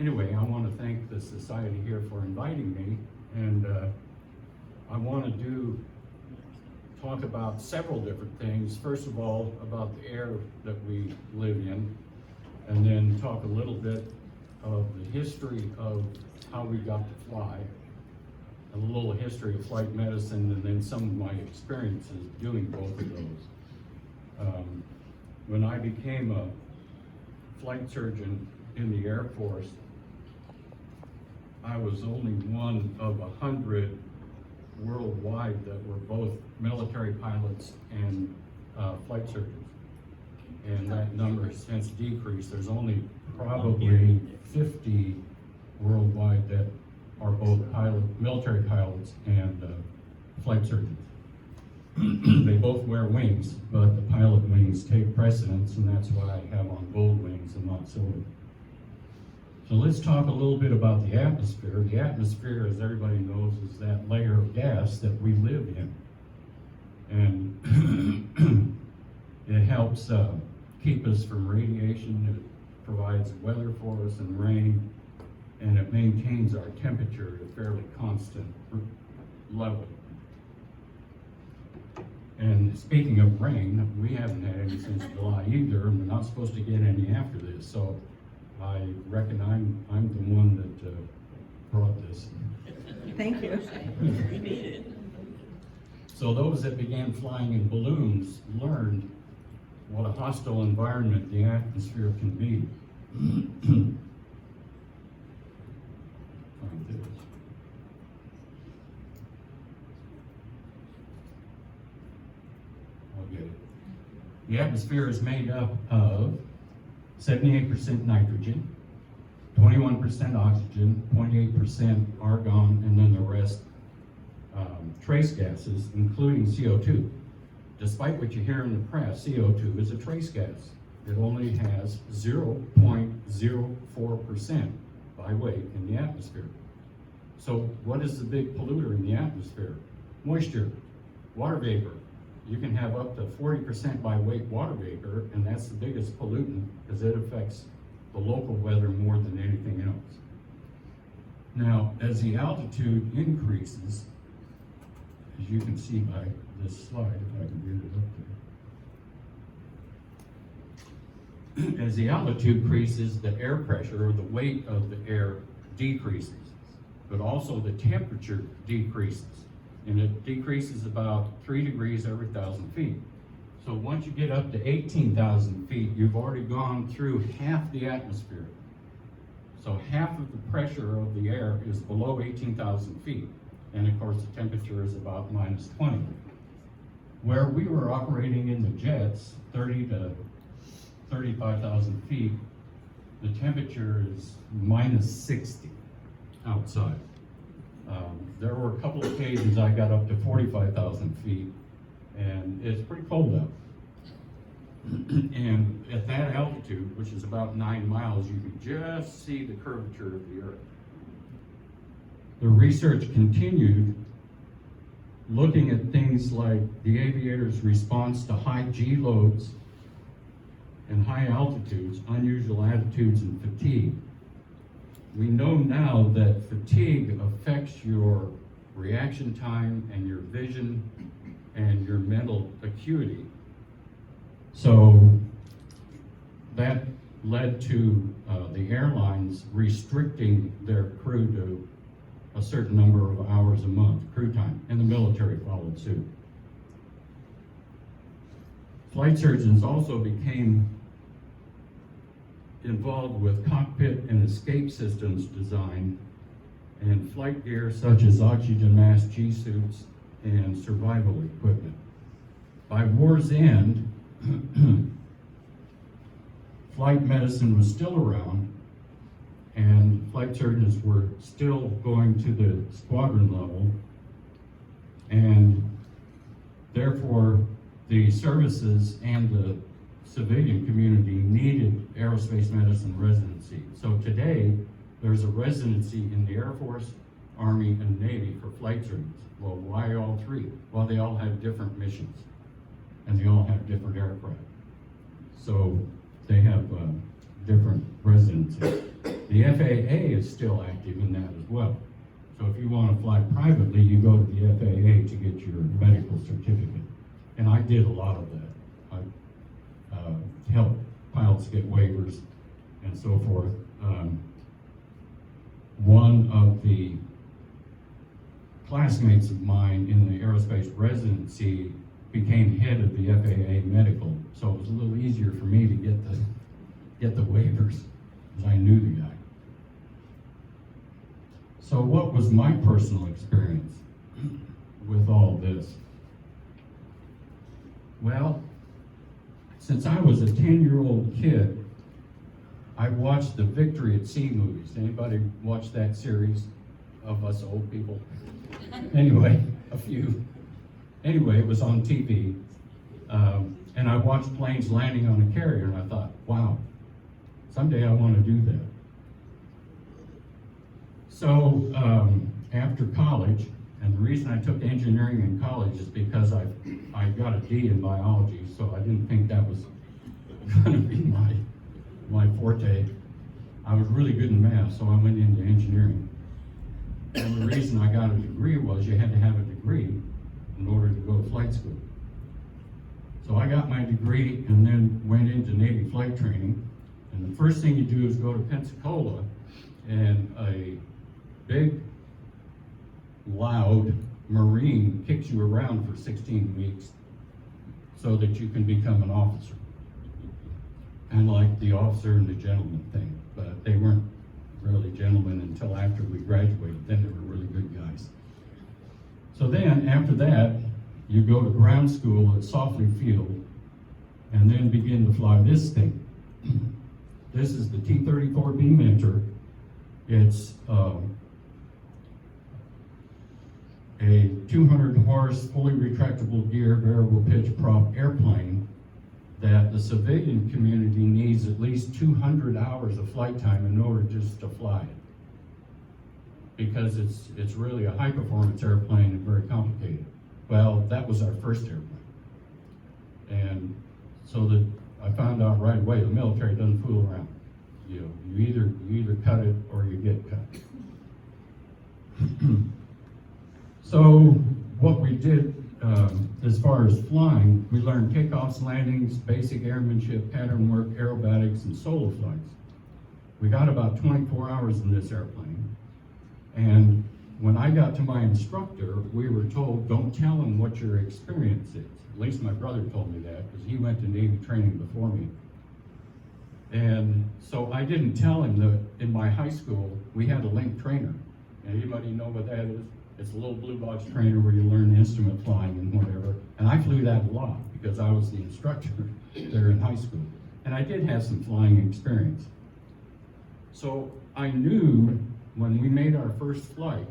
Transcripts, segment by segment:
Anyway, I want to thank the society here for inviting me, and I want to talk about several different things. First of all, about the air that we live in, and then talk a little bit of the history of how we got to fly, a little history of flight medicine, and then some of my experiences doing both of those. When I became a flight surgeon in the Air Force, I was only one of 100 worldwide that were both military pilots and flight surgeons. And that number has since decreased. There's only probably 50 worldwide that are both military pilots and flight surgeons. They both wear wings, but the pilot wings take precedence, and that's why I have on gold wings and not silver. So let's talk a little bit about the atmosphere. The atmosphere, as everybody knows, is that layer of gas that we live in. And it helps keep us from radiation. It provides weather for us and rain, and it maintains our temperature at a fairly constant level. And speaking of rain, we haven't had any since July either, and we're not supposed to get any after this. So I reckon I'm the one that brought this. Thank you. We need it. So those that began flying in balloons learned what a hostile environment the atmosphere can be. Like this. I'll get it. The atmosphere is made up of 78% nitrogen, 21% oxygen, 0.8% argon, and then the rest trace gases, including CO2. Despite what you hear in the press, CO2 is a trace gas. It only has 0.04% by weight in the atmosphere. So what is the big polluter in the atmosphere? Moisture, water vapor. You can have up to 40% by weight water vapor, and that's the biggest pollutant because it affects the local weather more than anything else. Now, as the altitude increases, as you can see by this slide, if I can get it up there. As the altitude increases, the air pressure or the weight of the air decreases, but also the temperature decreases. And it decreases about 3 degrees every 1,000 feet. So once you get up to 18,000 feet, you've already gone through half the atmosphere. So half of the pressure of the air is below 18,000 feet. And of course, the temperature is about -20. Where we were operating in the jets, 30 to 35,000 feet, the temperature is -60 outside. There were a couple of occasions I got up to 45,000 feet, and it's pretty cold out. And at that altitude, which is about 9 miles, you can just see the curvature of the earth. The research continued, looking at things like the aviator's response to high G loads and high altitudes, unusual attitudes, and fatigue. We know now that fatigue affects your reaction time and your vision and your mental acuity. So that led to the airlines restricting their crew to a certain number of hours a month, crew time, and the military followed suit. Flight surgeons also became involved with cockpit and escape systems design and flight gear such as oxygen mask, G-suits, and survival equipment. By war's end, flight medicine was still around, and flight surgeons were still going to the squadron level, and therefore the services and the civilian community needed aerospace medicine residency. So today, there's a residency in the Air Force, Army, and Navy for flight surgeons. Well, why all three? Well, they all have different missions, and they all have different aircraft. So they have different residencies. The FAA is still active in that as well. So if you want to fly privately, you go to the FAA to get your medical certificate. And I did a lot of that. I helped pilots get waivers and so forth. One of the classmates of mine in the aerospace residency became head of the FAA medical, so it was a little easier for me to get the waivers, because I knew the guy. So what was my personal experience with all this? Well, since I was a 10-year-old kid, I watched the Victory at Sea movies. Anybody watch that series of us old people? Anyway, a few. Anyway, it was on TV, and I watched planes landing on a carrier, and I thought, wow, someday I want to do that. So after college, and the reason I took engineering in college is because I got a D in biology, so I didn't think that was going to be my forte. I was really good in math, so I went into engineering. And the reason I got a degree was you had to have a degree in order to go to flight school. So I got my degree and then went into Navy flight training. And the first thing you do is go to Pensacola, and a big, loud Marine kicks you around for 16 weeks so that you can become an officer. Kind of like the officer and the gentleman thing, but they weren't really gentlemen until after we graduated. Then they were really good guys. So then, after that, you go to ground school at Sofley Field and then begin to fly this thing. This is the T-34B Mentor. It's a 200 horse, fully retractable gear, variable pitch prop airplane that the civilian community needs at least 200 hours of flight time in order just to fly it. Because it's really a high performance airplane and very complicated. Well, that was our first airplane. And so I found out right away the military doesn't fool around. You either cut it or you get cut. So what we did as far as flying, we learned takeoffs, landings, basic airmanship, pattern work, aerobatics, and solo flights. We got about 24 hours in this airplane. And when I got to my instructor, we were told, don't tell him what your experience is. At least my brother told me that, because he went to Navy training before me. And so I didn't tell him that in my high school, we had a link trainer. Anybody know what that is? It's a little blue box trainer where you learn instrument flying and whatever. And I flew that a lot because I was the instructor there in high school. And I did have some flying experience. So I knew when we made our first flight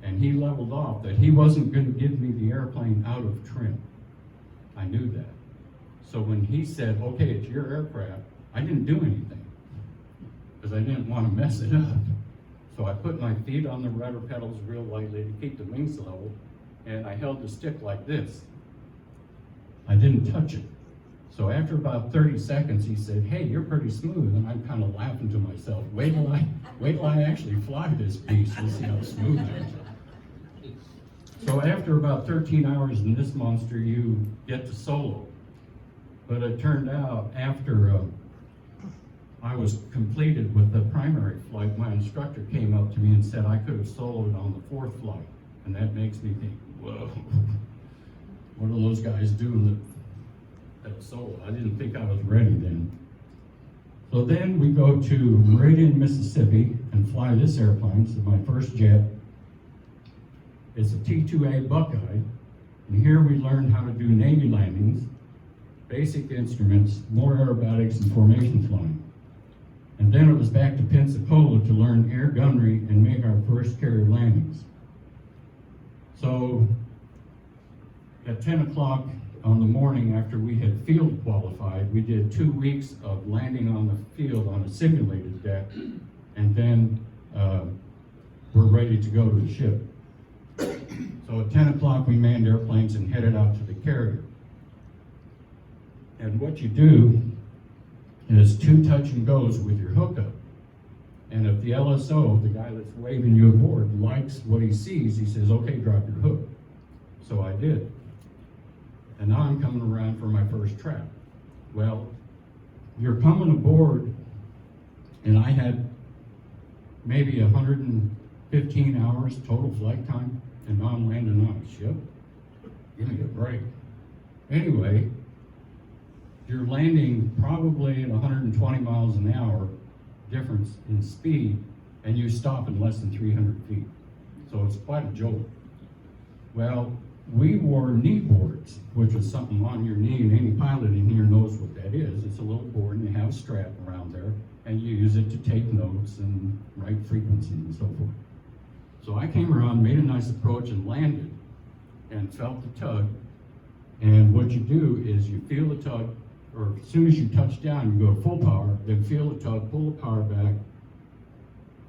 and he leveled off that he wasn't going to give me the airplane out of trim. I knew that. So when he said, okay, it's your aircraft, I didn't do anything because I didn't want to mess it up. So I put my feet on the rudder pedals real lightly to keep the wings level, and I held the stick like this. I didn't touch it. So after about 30 seconds, he said, hey, you're pretty smooth. And I'm kind of laughing to myself, wait till I actually fly this piece and see how smooth it is. So after about 13 hours in this monster, you get to solo. But it turned out after I was completed with the primary flight, my instructor came up to me and said I could have soloed on the fourth flight. And that makes me think, whoa, what do those guys do that solo? I didn't think I was ready then. So then we go to Meridian, Mississippi and fly this airplane. This is my first jet. It's a T-2A Buckeye. And here we learned how to do Navy landings, basic instruments, more aerobatics and formation flying. And then it was back to Pensacola to learn air gunnery and make our first carrier landings. So at 10 o'clock on the morning after we had field qualified, we did 2 weeks of landing on the field on a simulated deck, and then we're ready to go to the ship. So at 10 o'clock we manned airplanes and headed out to the carrier. And what you do is 2 touch and goes with your hookup. And if the LSO, the guy that's waving you aboard, likes what he sees, he says, okay, drop your hook. So I did. And now I'm coming around for my first trap. Well, you're coming aboard, and I had maybe 115 hours total flight time, and now I'm landing on a ship. Give me a break. Anyway, you're landing probably at 120 miles an hour difference in speed, and you stop in less than 300 feet. So it's quite a jolt. Well, we wore knee boards, which is something on your knee, and any pilot in here knows what that is. It's a little board, and you have a strap around there, and you use it to take notes and write frequencies and so forth. So I came around, made a nice approach, and landed, and felt the tug. And what you do is you feel the tug, or as soon as you touch down, you go to full power, then feel the tug, pull the power back,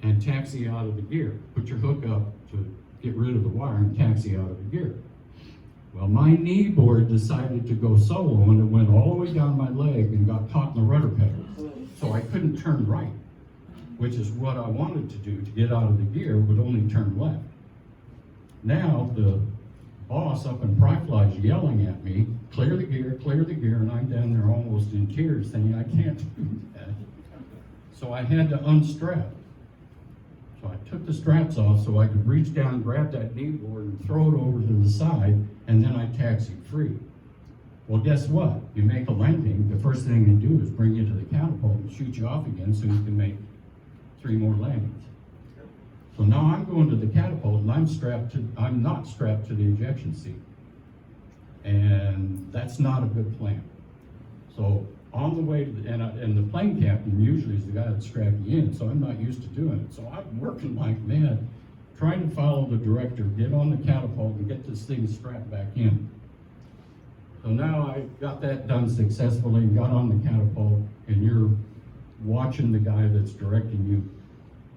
and taxi out of the gear. Put your hook up to get rid of the wire and taxi out of the gear. Well, my knee board decided to go solo, and it went all the way down my leg and got caught in the rudder pedal. So I couldn't turn right, which is what I wanted to do to get out of the gear, would only turn left. Now the boss up in Pryfly is yelling at me, clear the gear, and I'm down there almost in tears saying, I can't do that. So I had to unstrap. So I took the straps off so I could reach down, grab that knee board, and throw it over to the side, and then I taxied free. Well, guess what? You make a landing, the first thing they do is bring you to the catapult and shoot you off again so you can make 3 more landings. So now I'm going to the catapult, and I'm not strapped to the ejection seat. And that's not a good plan. So on the way to and the plane captain usually is the guy that's strapping you in, so I'm not used to doing it. So I'm working like mad, trying to follow the director, get on the catapult, and get this thing strapped back in. So now I got that done successfully, got on the catapult, and you're watching the guy that's directing you.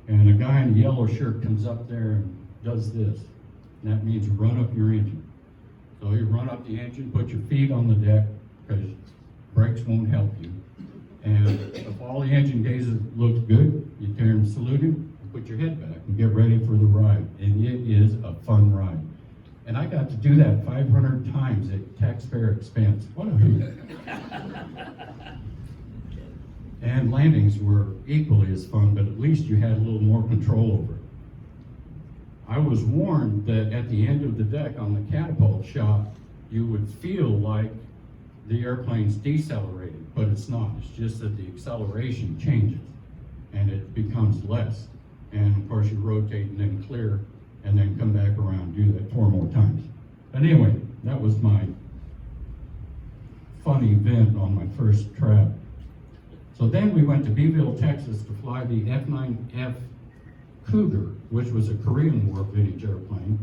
And a guy in a yellow shirt comes up there and does this. And that means run up your engine. So you run up the engine, put your feet on the deck, because brakes won't help you. And if all the engine gauges looks good, you turn and salute him, and put your head back and get ready for the ride. And it is a fun ride. And I got to do that 500 times at taxpayer expense. What a hoot. And landings were equally as fun, but at least you had a little more control over it. I was warned that at the end of the deck on the catapult shot, you would feel like the airplane's decelerating, but it's not. It's just that the acceleration changes and it becomes less. And of course you rotate and then clear and then come back around, do that 4 more times. But anyway, that was my fun event on my first trap. So then we went to Beeville, Texas to fly the F-9F Cougar, which was a Korean War vintage airplane.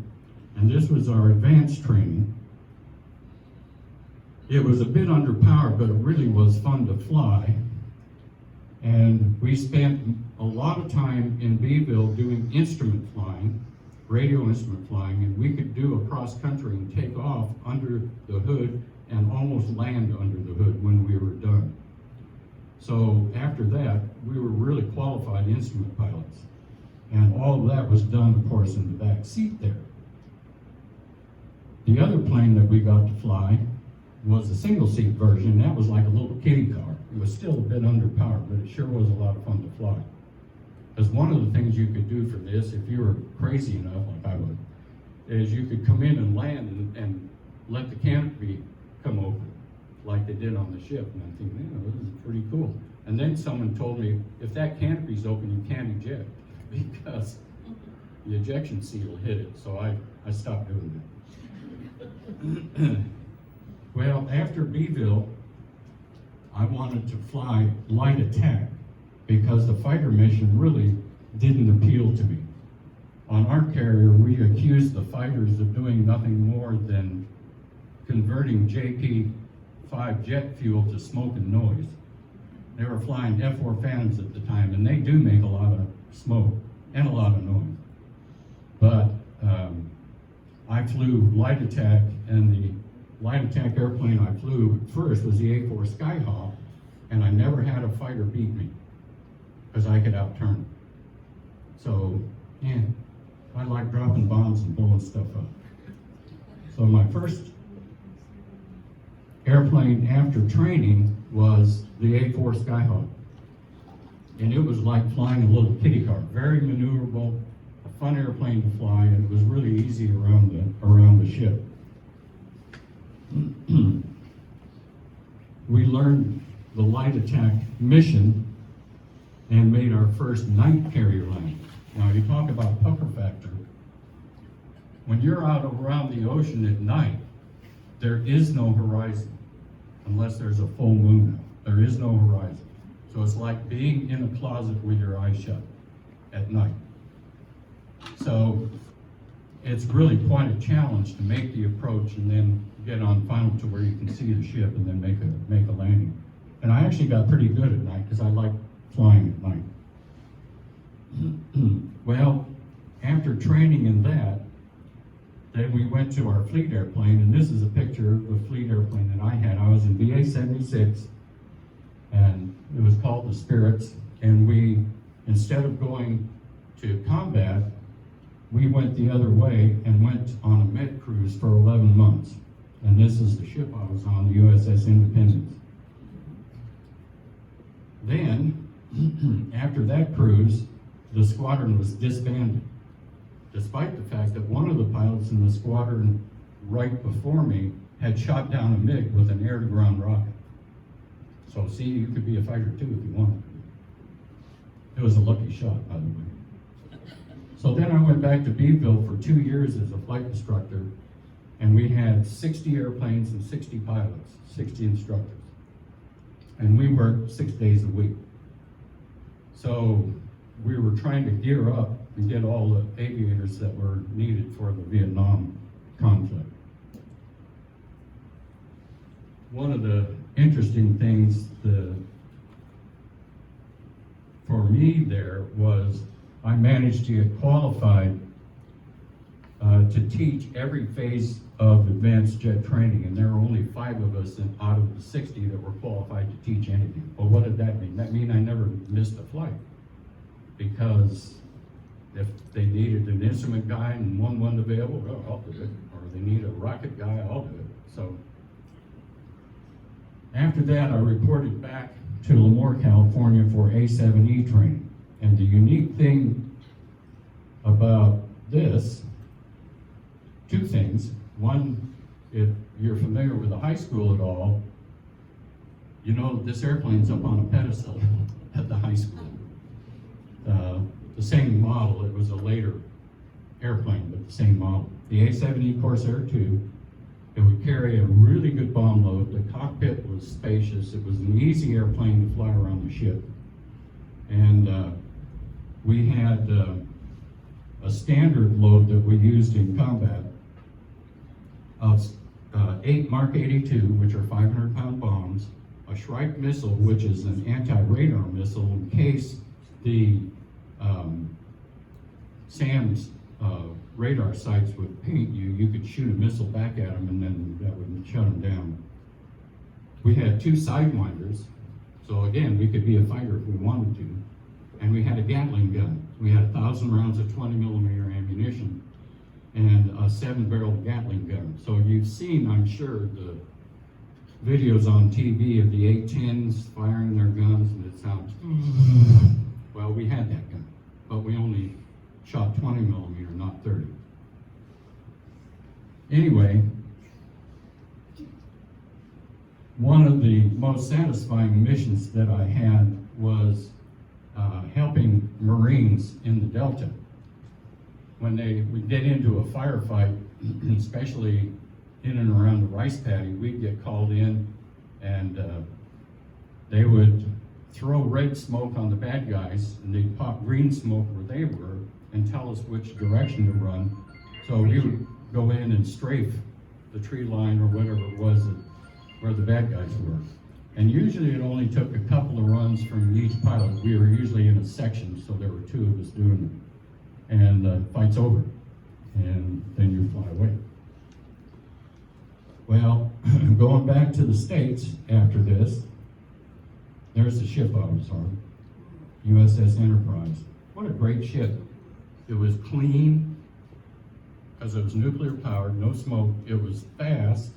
And this was our advanced training. It was a bit underpowered, but it really was fun to fly. And we spent a lot of time in Beeville doing instrument flying, radio instrument flying, and we could do a cross country and take off under the hood and almost land under the hood when we were done. So after that, we were really qualified instrument pilots. And all of that was done, of course, in the back seat there. The other plane that we got to fly was a single seat version. That was like a little kiddie car. It was still a bit underpowered, but it sure was a lot of fun to fly. Because one of the things you could do for this, if you were crazy enough, like I would, is you could come in and land and let the canopy come open, like they did on the ship. And I'm thinking, you know, this is pretty cool. And then someone told me, if that canopy's open, you can't eject, because the ejection seat will hit it. So I stopped doing that. Well, after Beeville, I wanted to fly light attack because the fighter mission really didn't appeal to me. On our carrier, we accused the fighters of doing nothing more than converting JP-5 jet fuel to smoke and noise. They were flying F-4 Phantoms at the time, and they do make a lot of smoke and a lot of noise. But I flew light attack, and the light attack airplane I flew first was the A-4 Skyhawk, and I never had a fighter beat me because I could outturn So, yeah, I like dropping bombs and blowing stuff up. So my first airplane after training was the A4 Skyhawk. And it was like flying a little kitty car, very maneuverable, a fun airplane to fly, and it was really easy around the ship. We learned the light attack mission and made our first night carrier landing. Now you talk about pucker factor. When you're out around the ocean at night, there is no horizon unless there's a full moon out. There is no horizon. So it's like being in a closet with your eyes shut at night. So it's really quite a challenge to make the approach and then get on final to where you can see the ship and then make a landing. And I actually got pretty good at night because I like flying at night. Well, after training in that, then we went to our fleet airplane, and this is a picture of the fleet airplane that I had. I was in VA 76, and it was called the Spirits, and we, instead of going to combat, we went the other way and went on a med cruise for 11 months. And this is the ship I was on, the USS Independence. Then, after that cruise, the squadron was disbanded, despite the fact that one of the pilots in the squadron right before me had shot down a MiG with an air-to-ground rocket. So see, you could be a fighter too if you wanted to. It was a lucky shot, by the way. So then I went back to Beeville for 2 years as a flight instructor, and we had 60 airplanes and 60 pilots, 60 instructors. And we worked 6 days a week. So we were trying to gear up and get all the aviators that were needed for the Vietnam conflict. One of the interesting things for me there was I managed to get qualified to teach every phase of advanced jet training, and there were only 5 of us out of the 60 that were qualified to teach anything. Well, what did that mean? That mean I never missed a flight, because if they needed an instrument guy and one wasn't available, well, I'll do it. Or they need a rocket guy, I'll do it. So after that, I reported back to Lemoore, California for A7E training. And the unique thing about this, 2 things. One, if you're familiar with the high school at all, you know this airplane's up on a pedestal at the high school. The same model, it was a later airplane, but the same model. The A7E Corsair II, it would carry a really good bomb load. The cockpit was spacious. It was an easy airplane to fly around the ship. And we had a standard load that we used in combat of 8 Mark 82, which are 500-pound bombs, a Shrike missile, which is an anti-radar missile in case the SAM's radar sites would paint you, you could shoot a missile back at them and then that would shut them down. We had 2 Sidewinders, so again, we could be a fighter if we wanted to. And we had a Gatling gun. We had 1,000 rounds of 20mm ammunition and a 7-barrel Gatling gun. So you've seen, I'm sure, the videos on TV of the A-10s firing their guns, and it sounds, well, we had that gun, but we only shot 20mm, not 30. Anyway, one of the most satisfying missions that I had was helping Marines in the Delta. When would get into a firefight, especially in and around the rice paddy, we'd get called in and they would throw red smoke on the bad guys and they'd pop green smoke where they were and tell us which direction to run. So we would go in and strafe the tree line or whatever it was where the bad guys were. And usually it only took a couple of runs from each pilot. We were usually in a section, so there were 2 of us doing it. And the fight's over, and then you fly away. Well, going back to the States after this, there's the ship I was on, USS Enterprise. What a great ship. It was clean, because it was nuclear powered, no smoke. It was fast,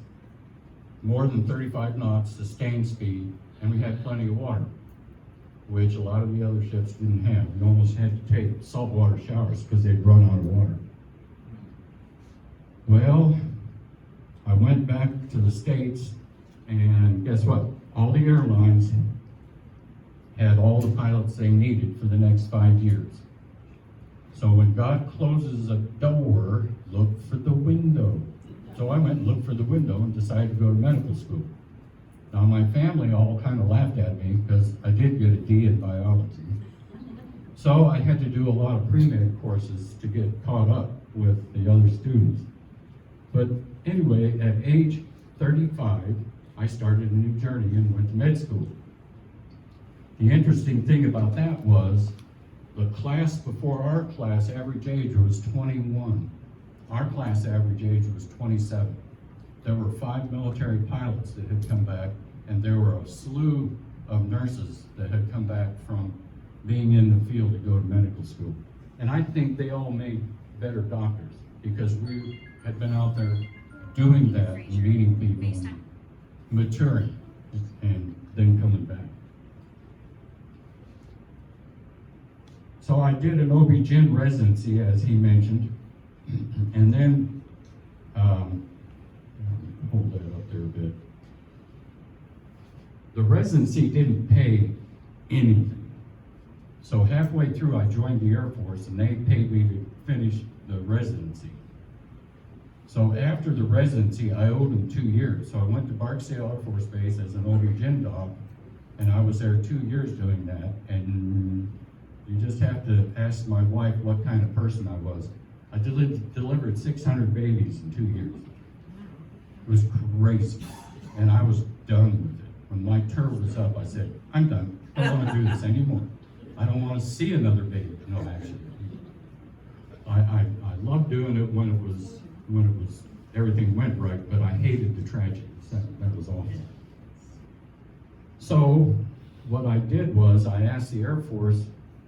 more than 35 knots sustained speed, and we had plenty of water, which a lot of the other ships didn't have. We almost had to take saltwater showers because they'd run out of water. Well, I went back to the States, and guess what? All the airlines had all the pilots they needed for the next 5 years. So when God closes a door, look for the window. So I went and looked for the window and decided to go to medical school. Now my family all kind of laughed at me because I did get a D in biology. So I had to do a lot of pre-med courses to get caught up with the other students. But anyway, at age 35, I started a new journey and went to med school. The interesting thing about that was the class before our class average age was 21. Our class average age was 27. There were 5 military pilots that had come back, and there were a slew of nurses that had come back from being in the field to go to medical school. And I think they all made better doctors because we had been out there doing that and meeting people and maturing and then coming back. So I did an OB-GYN residency, as he mentioned, and then, hold that up there a bit. The residency didn't pay anything. So halfway through, I joined the Air Force, and they paid me to finish the residency. So after the residency, I owed them 2 years. So I went to Barksdale Air Force Base as an OB-GYN doc, and I was there 2 years doing that. And you just have to ask my wife what kind of person I was. I delivered 600 babies in 2 years. It was crazy, and I was done with it. When my term was up, I said, I'm done. I don't want to do this anymore. I don't want to see another baby. No, actually. I loved doing it when it was everything went right, but I hated the tragedies. That was awful. So what I did was I asked the Air Force,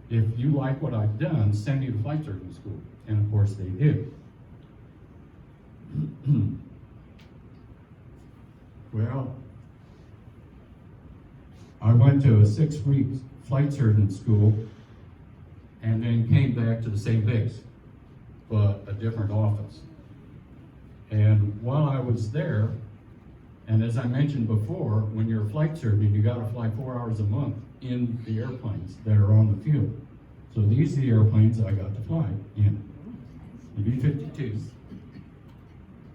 if you like what I've done, send me to flight surgeon school. And of course they did. Well, I went to a 6-week flight surgeon school and then came back to the same base, but a different office. And while I was there, and as I mentioned before, when you're a flight surgeon, you gotta fly 4 hours a month in the airplanes that are on the field. So these are the airplanes that I got to fly in. The B-52,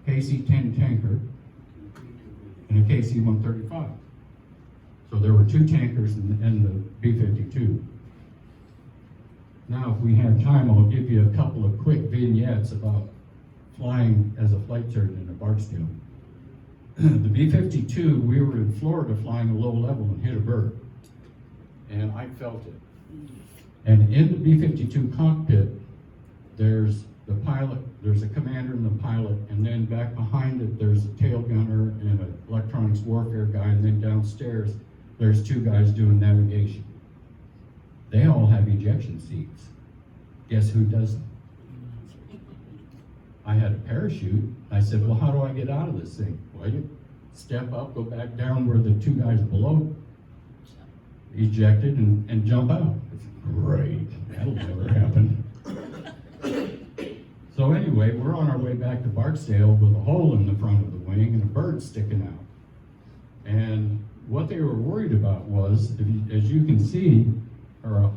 KC-10 tanker, and a KC-135. So there were 2 tankers in the B-52. Now, if we have time, I'll give you a couple of quick vignettes about flying as a flight surgeon at Barksdale. The B-52, we were in Florida flying a low level and hit a bird. And I felt it. And in the B-52 cockpit, there's the pilot, there's a commander and the pilot, and then back behind it, there's a tail gunner and an electronics warfare guy, and then downstairs, there's 2 guys doing navigation. They all have ejection seats. Guess who doesn't? I had a parachute. I said, well, how do I get out of this thing? Well, you step up, go back down where the 2 guys below ejected and jump out. It's great. That'll never happen. So anyway, we're on our way back to Barksdale with a hole in the front of the wing and a bird sticking out. And what they were worried about was, as you can see, or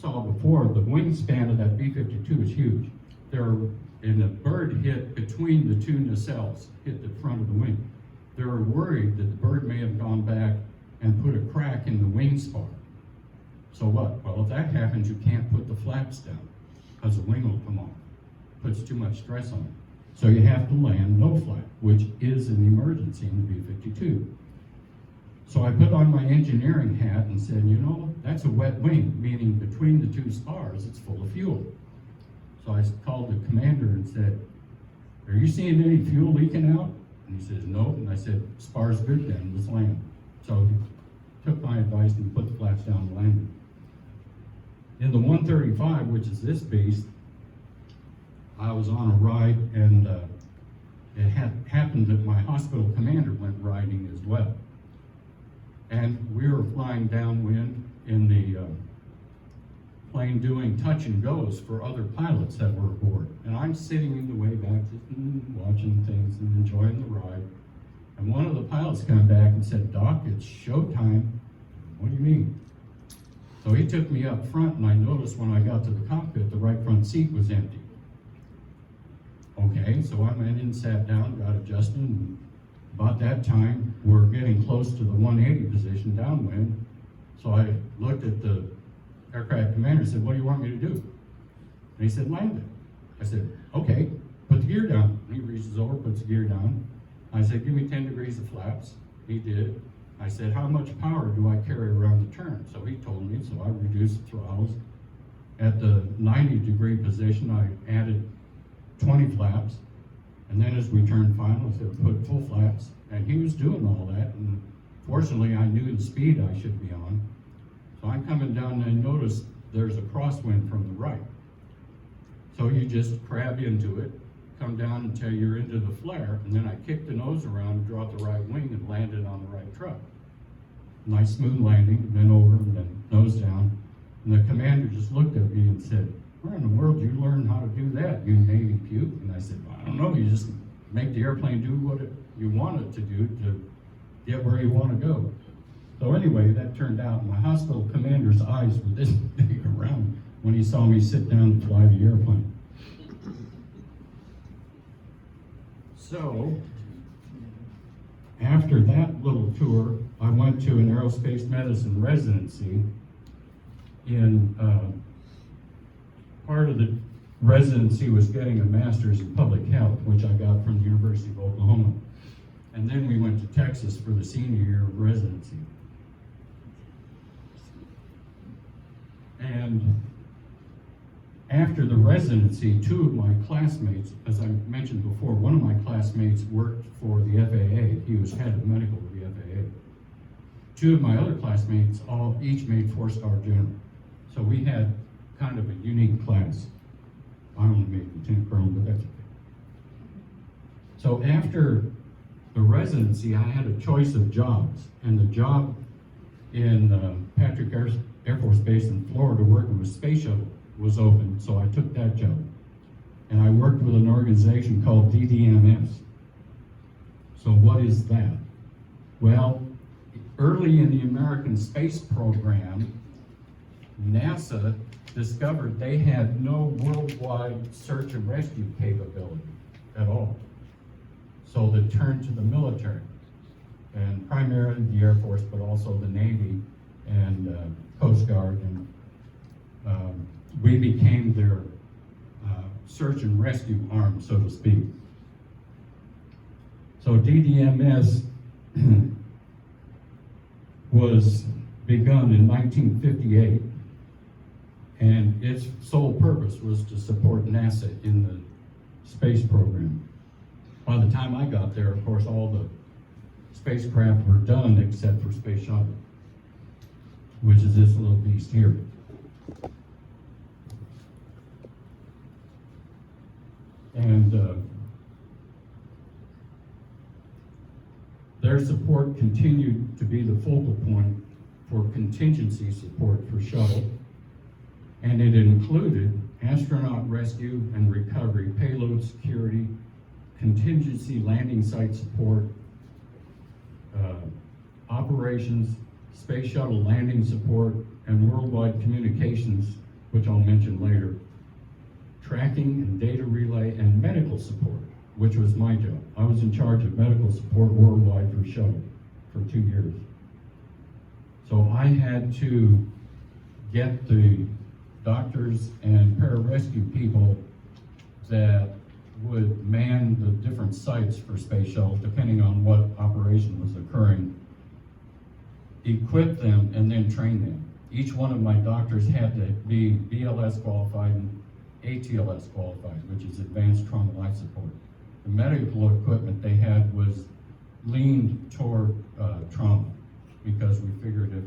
saw before, the wingspan of that B-52 is huge. And the bird hit between the 2 nacelles, hit the front of the wing. They were worried that the bird may have gone back and put a crack in the wing spar. So what? Well, if that happens, you can't put the flaps down because the wing will come off. Puts too much stress on it. So you have to land no flap, which is an emergency in the B-52. So I put on my engineering hat and said, you know, that's a wet wing, meaning between the 2 spars, it's full of fuel. So I called the commander and said, are you seeing any fuel leaking out? And he says, no. And I said, spar's good then, let's land. So he took my advice and put the flaps down and landed. In the 135, which is this beast, I was on a ride, and it had happened that my hospital commander went riding as well. And we were flying downwind in the plane doing touch and goes for other pilots that were aboard. And I'm sitting in the way back, just watching things and enjoying the ride. And one of the pilots came back and said, "Doc, it's showtime." "What do you mean?" So he took me up front, and I noticed when I got to the cockpit, the right front seat was empty. Okay, so I went in, sat down, got adjusted, and about that time, we're getting close to the 180 position downwind. So I looked at the aircraft commander and said, "What do you want me to do?" And he said, "Land it." I said, "Okay, put the gear down." And he reaches over, puts the gear down. I said, "Give me 10 degrees of flaps." He did. I said, "How much power do I carry around the turn?" So he told me, so I reduced the throttles. At the 90-degree position, I added 20 flaps. And then as we turned final, I said, "Put full flaps." And he was doing all that. And fortunately, I knew the speed I should be on. So I'm coming down and I noticed there's a crosswind from the right. So you just crab into it, come down until you're into the flare, and then I kicked the nose around, dropped the right wing, and landed on the right truck. Nice smooth landing, bent over, and then nose down. And the commander just looked at me and said, "Where in the world did you learn how to do that, you Navy puke?" And I said, "Well, I don't know, you just make the airplane do what you want it to do to get where you want to go." So anyway, that turned out, my hospital commander's eyes were this big around when he saw me sit down and fly the airplane. So, after that little tour, I went to an aerospace medicine residency. In part of the residency was getting a master's in public health, which I got from the University of Oklahoma. And then we went to Texas for the senior year of residency. And after the residency, two of my classmates, as I mentioned before, one of my classmates worked for the FAA. He was head of medical of the FAA. Two of my other classmates each made 4-star general. So we had kind of a unique class. I only made Lieutenant Colonel, but that's okay. So after the residency, I had a choice of jobs. And the job in Patrick Air Force Base in Florida working with Space Shuttle was open, so I took that job. And I worked with an organization called DDMS. So what is that? Well, early in the American space program, NASA discovered they had no worldwide search and rescue capability at all. So they turned to the military, and primarily the Air Force, but also the Navy and Coast Guard, and we became their search and rescue arm, so to speak. So DDMS was begun in 1958, and its sole purpose was to support NASA in the space program. By the time I got there, of course, all the spacecraft were done except for Space Shuttle, which is this little beast here. And their support continued to be the focal point for contingency support for Shuttle, and it included astronaut rescue and recovery, payload security, contingency landing site support, operations, Space Shuttle landing support, and worldwide communications, which I'll mention later, tracking and data relay, and medical support, which was my job. I was in charge of medical support worldwide for Shuttle for 2 years. So I had to get the doctors and pararescue people that would man the different sites for Space Shuttle, depending on what operation was occurring, equip them, and then train them. Each one of my doctors had to be BLS qualified and ATLS qualified, which is Advanced Trauma Life Support. The medical equipment they had was leaned toward trauma, because we figured if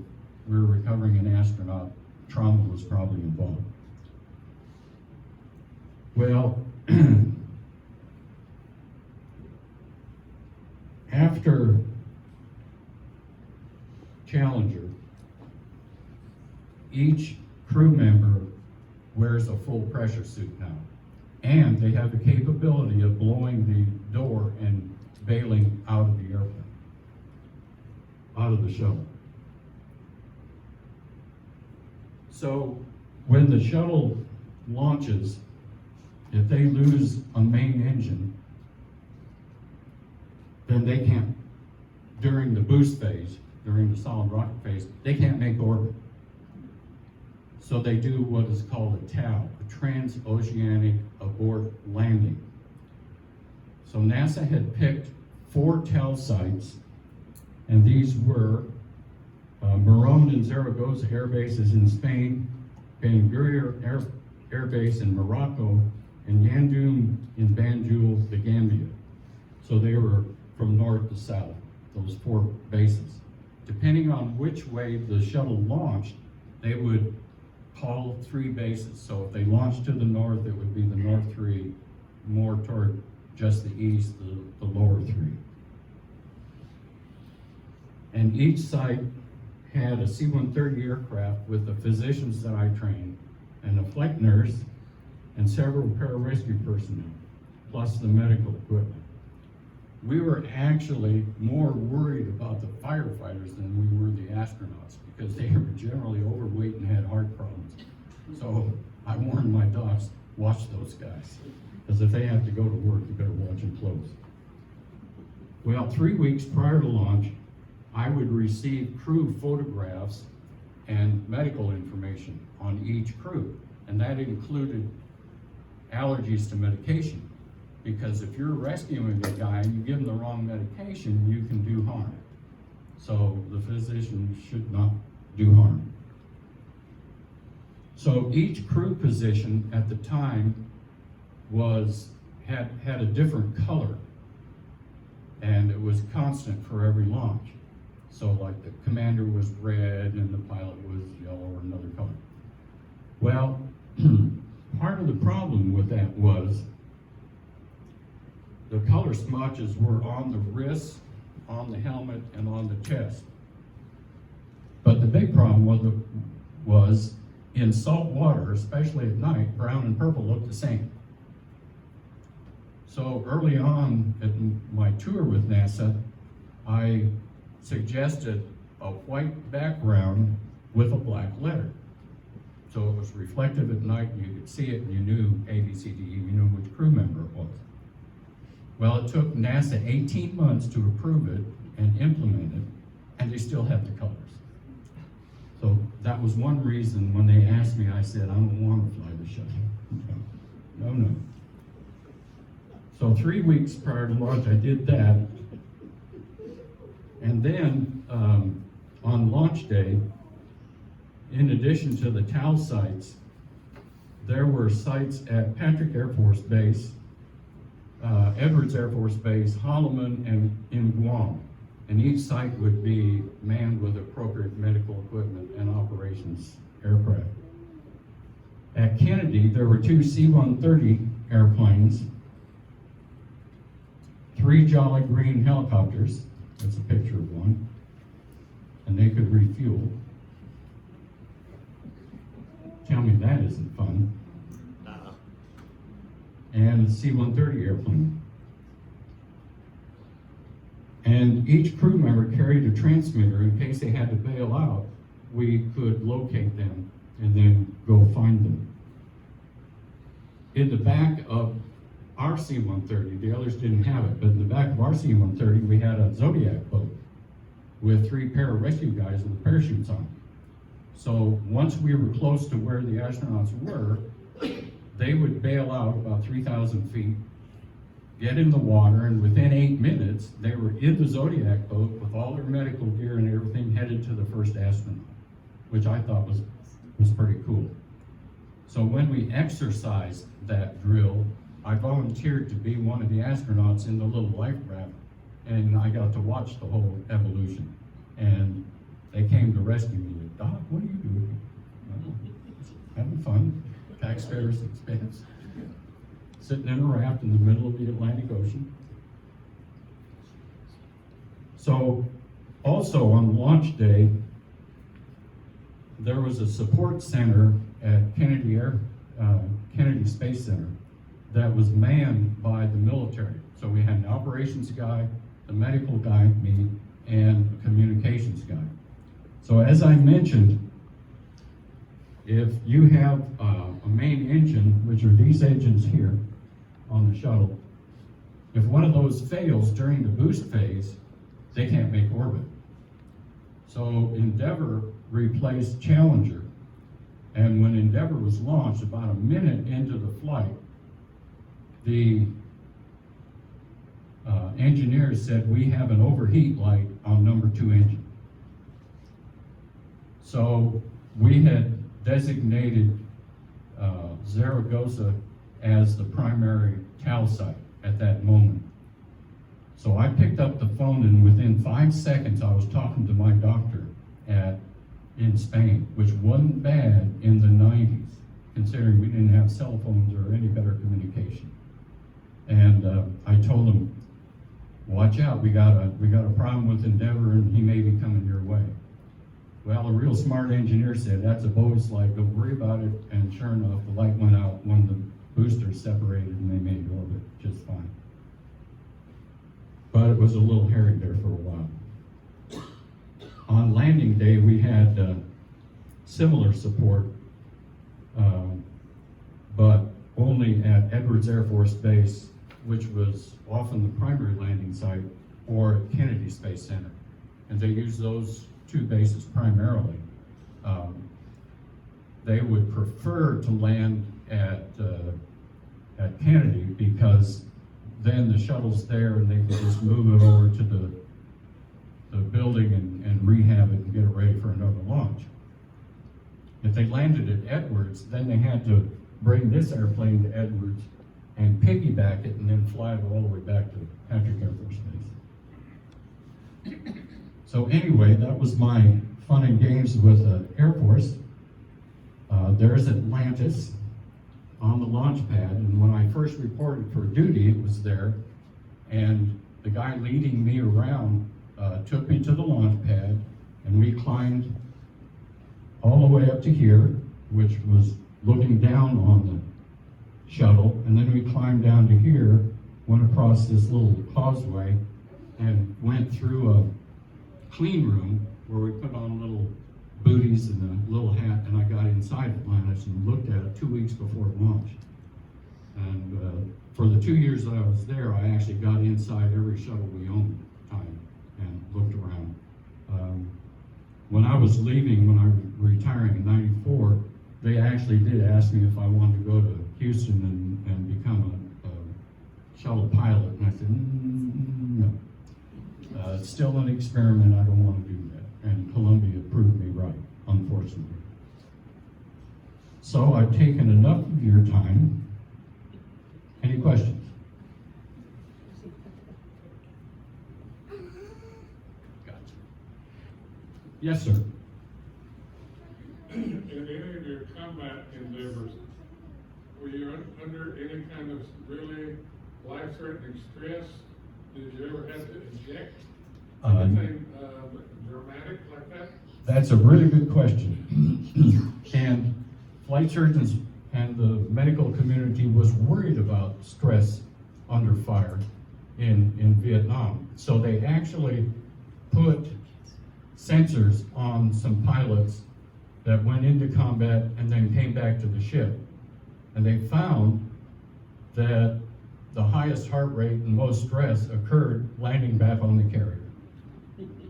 we were recovering an astronaut, trauma was probably involved. Well, after Challenger, each crew member wears a full pressure suit now. And they have the capability of blowing the door and bailing out of the airplane, out of the shuttle. So when the shuttle launches, if they lose a main engine, then they can't, during the boost phase, during the solid rocket phase, they can't make orbit. So they do what is called a TAL, a transoceanic abort landing. So NASA had picked 4 TAL sites, and these were Morón and Zaragoza air bases in Spain, Bangura Air Base in Morocco, and Yandoum in Banjul, the Gambia. So they were from north to south, those 4 bases. Depending on which way the shuttle launched, they would call 3 bases. So if they launched to the north, it would be the north 3, more toward just the east, the lower 3. And each site had a C-130 aircraft with the physicians that I trained, and a flight nurse, and several pararescue personnel, plus the medical equipment. We were actually more worried about the firefighters than we were the astronauts, because they were generally overweight and had heart problems. So I warned my docs, watch those guys, because if they have to go to work, you better watch them close. Well, 3 weeks prior to launch, I would receive crew photographs and medical information on each crew, and that included allergies to medication. Because if you're rescuing a guy and you give him the wrong medication, you can do harm. So the physician should not do harm. So each crew position at the time had a different color, and it was constant for every launch. So like the commander was red and the pilot was yellow or another color. Well, part of the problem with that was the color smudges were on the wrists, on the helmet, and on the chest. But the big problem was in salt water, especially at night, brown and purple looked the same. So early on in my tour with NASA, I suggested a white background with a black letter. So it was reflective at night, and you could see it, and you knew A, B, C, D, E, you knew which crew member it was. Well, it took NASA 18 months to approve it and implement it, and they still have the colors. So that was one reason when they asked me, I said, I don't want to fly the shuttle. No. So 3 weeks prior to launch, I did that. And then on launch day, in addition to the TAL sites, there were sites at Patrick Air Force Base, Edwards Air Force Base, Holloman, and in Guam. And each site would be manned with appropriate medical equipment and operations aircraft. At Kennedy, there were 2 C-130 airplanes, 3 Jolly Green helicopters, that's a picture of one, and they could refuel. Tell me that isn't fun. And a C-130 airplane. And each crew member carried a transmitter in case they had to bail out. We could locate them and then go find them. In the back of our C-130, the others didn't have it, but in the back of our C-130, we had a Zodiac boat with 3 pararescue guys with parachutes on. So once we were close to where the astronauts were, they would bail out about 3,000 feet, get in the water, and within 8 minutes, they were in the Zodiac boat with all their medical gear and everything headed to the first astronaut, which I thought was pretty cool. So when we exercised that drill, I volunteered to be one of the astronauts in the little life raft, and I got to watch the whole evolution. And they came to rescue me. Doc, what are you doing? Having fun, taxpayers' expense. Sitting in a raft in the middle of the Atlantic Ocean. So, also on launch day, there was a support center at Kennedy Space Center that was manned by the military. So we had an operations guy, the medical guy, me, and a communications guy. So as I mentioned, if you have a main engine, which are these engines here on the shuttle, if one of those fails during the boost phase, they can't make orbit. So Endeavour replaced Challenger, and when Endeavour was launched, about a minute into the flight, the engineers said, we have an overheat light on number 2 engine. So we had designated Zaragoza as the primary TAL site at that moment. So I picked up the phone, and within 5 seconds I was talking to my doctor in Spain, which wasn't bad in the 90s, considering we didn't have cell phones or any better communication. And I told him, watch out, we got a problem with Endeavour, and he may be coming your way. Well, a real smart engineer said, that's a bogus light, don't worry about it. And sure enough, the light went out when the boosters separated and they made orbit just fine. But it was a little hairy there for a while. On landing day, we had similar support, but only at Edwards Air Force Base, which was often the primary landing site, or at Kennedy Space Center. And they used those 2 bases primarily. They would prefer to land at Kennedy, because then the shuttle's there and they can just move it over to the building and rehab it and get it ready for another launch. If they landed at Edwards, then they had to bring this airplane to Edwards and piggyback it and then fly it all the way back to Patrick Air Force Base. So anyway, that was my fun and games with the Air Force. There's Atlantis on the launch pad, and when I first reported for duty, it was there, and the guy leading me around took me to the launch pad, and we climbed all the way up to here, which was looking down on the shuttle, and then we climbed down to here, went across this little causeway, and went through a clean room where we put on little booties and a little hat, and I got inside Atlantis and looked at it 2 weeks before it launched. And for the 2 years that I was there, I actually got inside every shuttle we owned at the time and looked around. When I was leaving, when I was retiring in '94, they actually did ask me if I wanted to go to Houston and become a shuttle pilot, and I said, no. It's still an experiment, I don't want to do that. And Columbia proved me right, unfortunately. So I've taken enough of your time. Any questions? Gotcha. Yes, sir. In any of your combat endeavors, were you under any kind of really life-threatening stress? Did you ever have to inject anything dramatic like that? That's a really good question. And flight surgeons and the medical community was worried about stress under fire in Vietnam. So they actually put sensors on some pilots that went into combat and then came back to the ship. And they found that the highest heart rate and most stress occurred landing back on the carrier,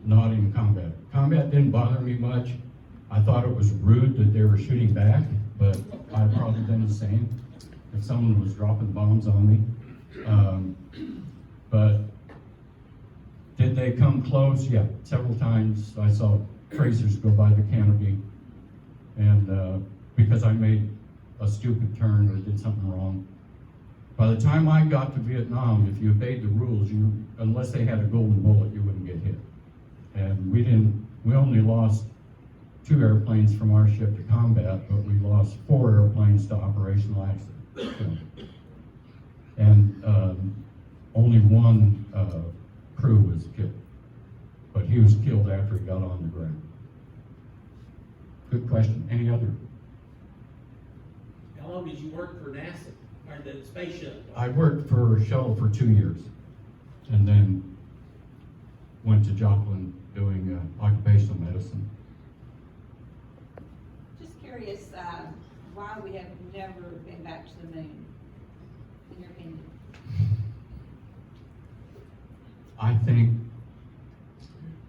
not in combat. Combat didn't bother me much. I thought it was rude that they were shooting back, but I'd probably been the same if someone was dropping bombs on me. But did they come close? Yeah, several times I saw tracers go by the canopy, and because I made a stupid turn or did something wrong. By the time I got to Vietnam, if you obeyed the rules, unless they had a golden bullet, you wouldn't get hit. And we only lost 2 airplanes from our ship to combat, but we lost 4 airplanes to operational accident. And only 1 crew was killed, but he was killed after he got on the ground. Good question. Any other? How long did you work for NASA, or the space shuttle? I worked for Shuttle for 2 years, and then went to Joplin doing occupational medicine. Just curious, why we have never been back to the moon, in your opinion? I think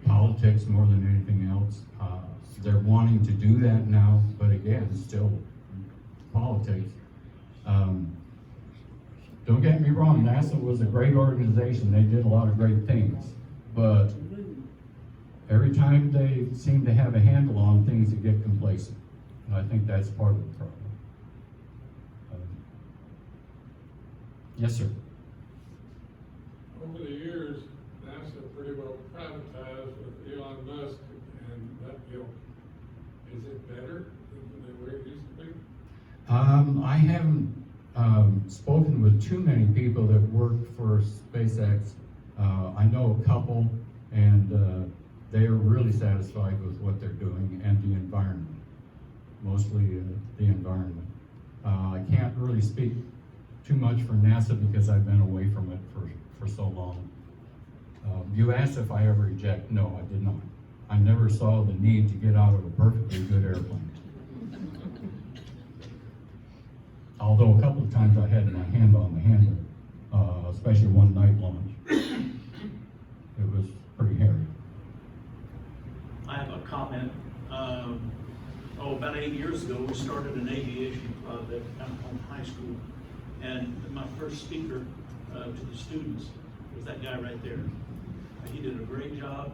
politics more than anything else. They're wanting to do that now, but again, still politics. Don't get me wrong, NASA was a great organization. They did a lot of great things, but every time they seem to have a handle on things, they get complacent. And I think that's part of the problem. Yes, sir. Over the years, NASA pretty well privatized with Elon Musk and that deal. Is it better than the way it used to be? I haven't spoken with too many people that work for SpaceX. I know a couple, and they are really satisfied with what they're doing and the environment, mostly the environment. I can't really speak too much for NASA because I've been away from it for so long. You asked if I ever eject. No, I did not. I never saw the need to get out of a perfectly good airplane. Although a couple of times I had my hand on the handle, especially one night launch. It was pretty hairy. I have a comment. About 8 years ago, we started an aviation club at Home High School, and my first speaker to the students was that guy right there. He did a great job,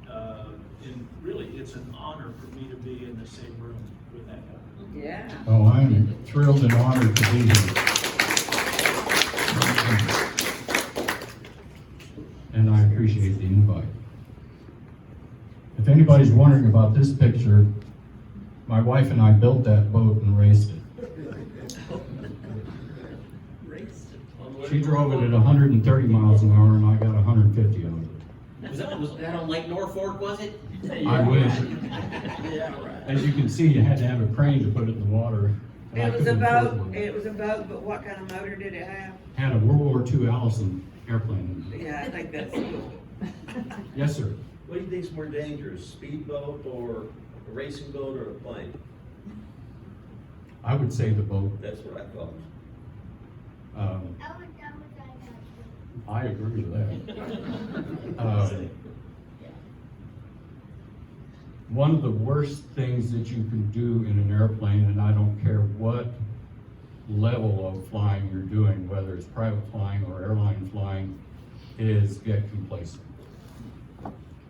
and really, it's an honor for me to be in the same room with that guy. Yeah. Oh, I'm thrilled and honored to be here. And I appreciate the invite. If anybody's wondering about this picture, my wife and I built that boat and raced it. She drove it at 130 miles an hour and I got 150 on it. Was that on Lake Norfolk, was it? I wish. Yeah, right. As you can see, you had to have a crane to put it in the water. and I It was a couldn't afford boat, one. it was a boat, but what kind of motor did it have? Had a World War II Allison airplane in it. Yeah, I think that's cool. Yes, sir. What do you think is more dangerous, speedboat or a racing boat or a plane? I would say the boat. That's what I thought. I agree with that. One of the worst things that you can do in an airplane, and I don't care what level of flying you're doing, whether it's private flying or airline flying, is get complacent.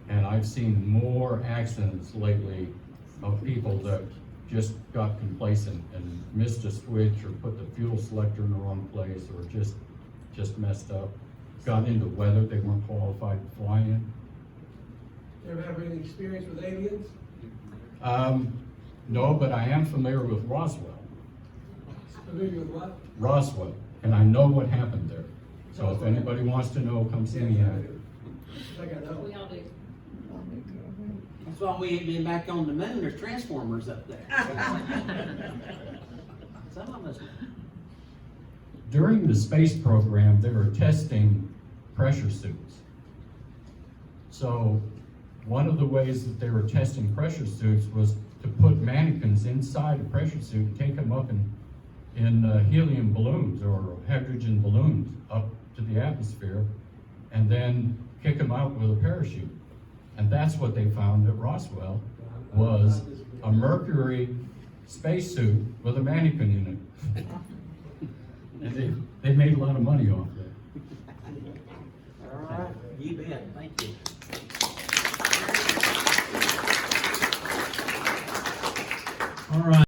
And I've seen more accidents lately of people that just got complacent and missed a switch or put the fuel selector in the wrong place or just messed up. Got into weather they weren't qualified to fly in. Ever have any experience with aliens? No, but I am familiar with Roswell. Familiar with what? Roswell, and I know what happened there. So if anybody wants to know, come see me. I think I know. We all do. That's why we ain't been back on the moon. There's transformers up there. Some of us. During the space program, they were testing pressure suits. So one of the ways that they were testing pressure suits was to put mannequins inside a pressure suit and take them up in helium balloons or hydrogen balloons up to the atmosphere and then kick them out with a parachute. And that's what they found at Roswell, was a Mercury spacesuit with a mannequin in it. And they made a lot of money off it. All right. You bet. Thank you. All right.